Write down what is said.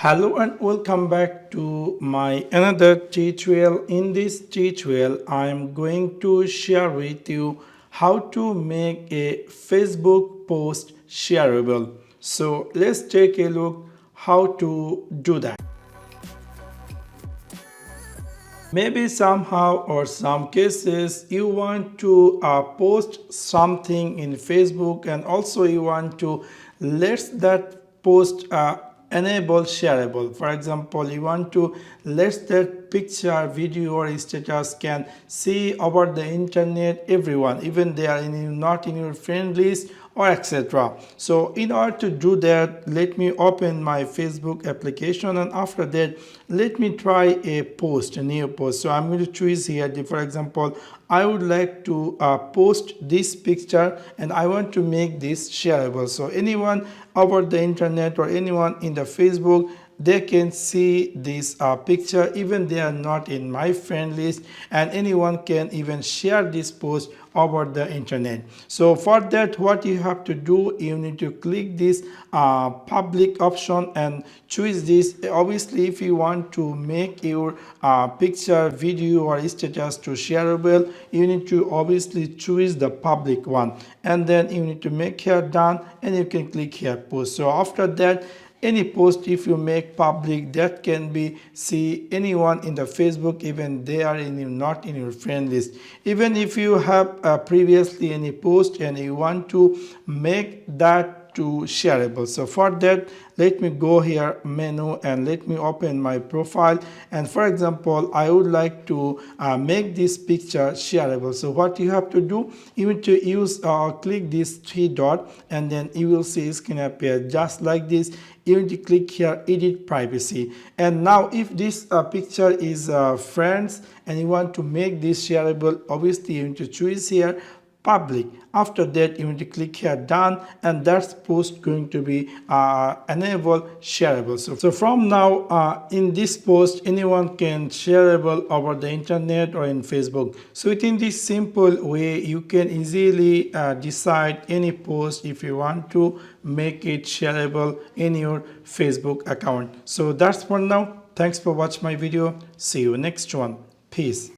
Hello and welcome back to my another tutorial. In this tutorial I am going to share with you how to make a Facebook post shareable. So let's take a look how to do that. Maybe somehow or some cases you want to post something in Facebook and also you want to let that post enable shareable. For example, you want to let that picture, video or status can see over the internet everyone, even they are not in your friend list or etc. So in order to do that, let me open my Facebook application and after that let me try a new post. So I'm going to choose here, for example, I would like to post this picture and I want to make this shareable. So anyone over the internet or anyone in the Facebook, they can see this picture even they are not in my friend list, and anyone can even share this post over the internet. So for that, what you have to do, you need to click this public option and choose this. Obviously, if you want to make your picture, video or status to shareable, you need to obviously choose the public one, and then you need to make here done and you can click here post. So after that, any post if you make public, that can be see anyone in the Facebook even they are not in your friend list. Even if you have previously any post and you want to make that to shareable, so for that let me go here menu and let me open my profile, and for example I would like to make this picture shareable. So what you have to do, you need to use click this three dot and then you will see it's gonna appear just like this. You need to click here edit privacy, and now if this picture is friends and you want to make this shareable, obviously you need to choose here public. After that you need to click here done, and that's post going to be enable shareable. So from now in this post anyone can shareable over the internet or in Facebook. So within this simple way you can easily decide any post if you want to make it shareable in your Facebook account. So that's for now. Thanks for watching my video. See you next one. Peace.